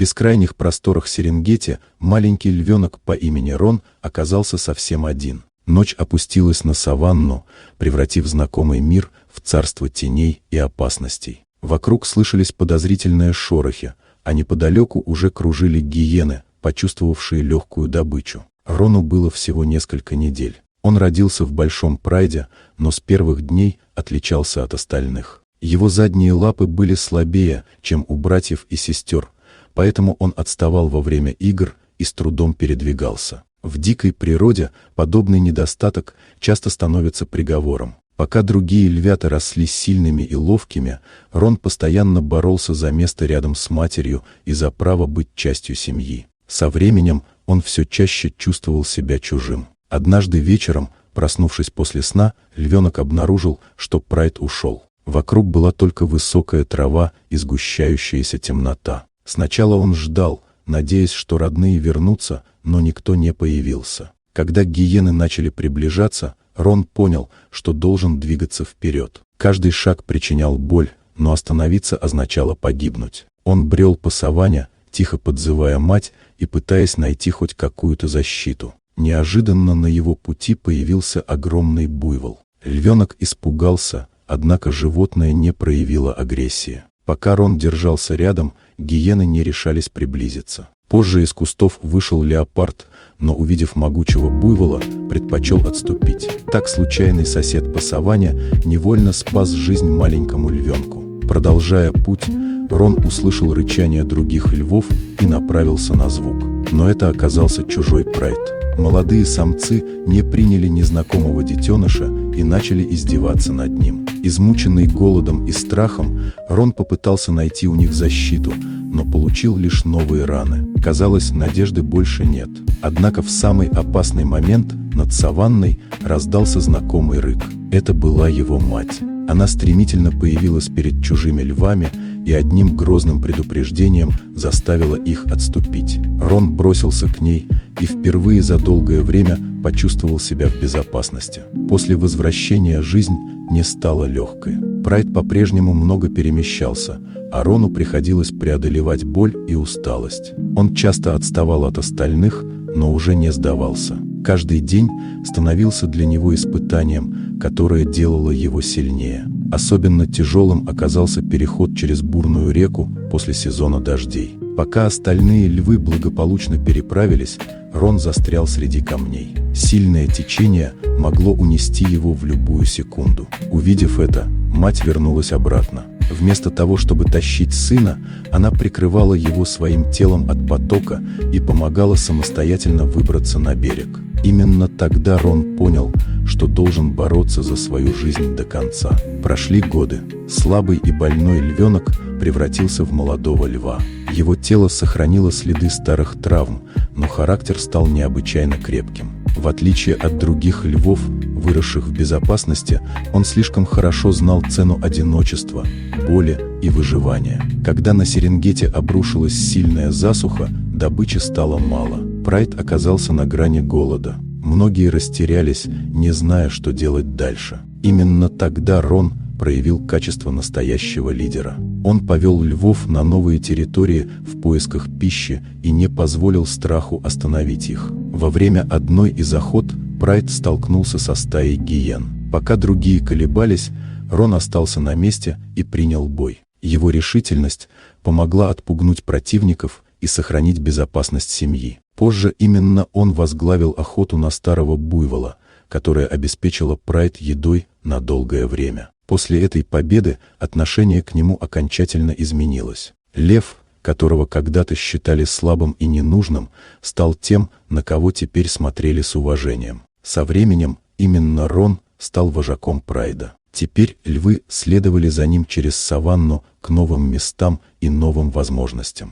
бескрайних просторах Серенгети маленький львенок по имени Рон оказался совсем один. Ночь опустилась на саванну, превратив знакомый мир в царство теней и опасностей. Вокруг слышались подозрительные шорохи, а неподалеку уже кружили гиены, почувствовавшие легкую добычу. Рону было всего несколько недель. Он родился в Большом Прайде, но с первых дней отличался от остальных. Его задние лапы были слабее, чем у братьев и сестер, поэтому он отставал во время игр и с трудом передвигался. В дикой природе подобный недостаток часто становится приговором. Пока другие львята росли сильными и ловкими, Рон постоянно боролся за место рядом с матерью и за право быть частью семьи. Со временем он все чаще чувствовал себя чужим. Однажды вечером, проснувшись после сна, львенок обнаружил, что Прайд ушел. Вокруг была только высокая трава и сгущающаяся темнота. Сначала он ждал, надеясь, что родные вернутся, но никто не появился. Когда гиены начали приближаться, Рон понял, что должен двигаться вперед. Каждый шаг причинял боль, но остановиться означало погибнуть. Он брел по саванне, тихо подзывая мать и пытаясь найти хоть какую-то защиту. Неожиданно на его пути появился огромный буйвол. Львенок испугался, однако животное не проявило агрессии. Пока Рон держался рядом, гиены не решались приблизиться. Позже из кустов вышел леопард, но, увидев могучего буйвола, предпочел отступить. Так случайный сосед по саванне невольно спас жизнь маленькому львенку. Продолжая путь, Рон услышал рычание других львов и направился на звук. Но это оказался чужой Прайд. Молодые самцы не приняли незнакомого детеныша и начали издеваться над ним. Измученный голодом и страхом, Рон попытался найти у них защиту, но получил лишь новые раны. Казалось, надежды больше нет. Однако в самый опасный момент над саванной раздался знакомый рык. Это была его мать. Она стремительно появилась перед чужими львами и одним грозным предупреждением заставила их отступить. Рон бросился к ней и впервые за долгое время почувствовал себя в безопасности. После возвращения жизнь не стала легкой. Прайд по-прежнему много перемещался, а Рону приходилось преодолевать боль и усталость. Он часто отставал от остальных, но уже не сдавался. Каждый день становился для него испытанием, которое делало его сильнее. Особенно тяжелым оказался переход через бурную реку после сезона дождей. Пока остальные львы благополучно переправились, Рон застрял среди камней. Сильное течение могло унести его в любую секунду. Увидев это, мать вернулась обратно. Вместо того, чтобы тащить сына, она прикрывала его своим телом от потока и помогала самостоятельно выбраться на берег. Именно тогда Рон понял, что должен бороться за свою жизнь до конца. Прошли годы. Слабый и больной львенок превратился в молодого льва. Его тело сохранило следы старых травм, но характер стал необычайно крепким. В отличие от других львов, выросших в безопасности, он слишком хорошо знал цену одиночества, боли и выживания. Когда на Серенгети обрушилась сильная засуха, добычи стало мало. Прайд оказался на грани голода. Многие растерялись, не зная, что делать дальше. Именно тогда Рон проявил качество настоящего лидера. Он повел львов на новые территории в поисках пищи и не позволил страху остановить их. Во время одной из охот Прайд столкнулся со стаей гиен. Пока другие колебались, Рон остался на месте и принял бой. Его решительность помогла отпугнуть противников и сохранить безопасность семьи. Позже именно он возглавил охоту на старого буйвола, которая обеспечила Прайд едой на долгое время. После этой победы отношение к нему окончательно изменилось. Лев, которого когда-то считали слабым и ненужным, стал тем, на кого теперь смотрели с уважением. Со временем именно Рон стал вожаком Прайда. Теперь львы следовали за ним через саванну к новым местам и новым возможностям.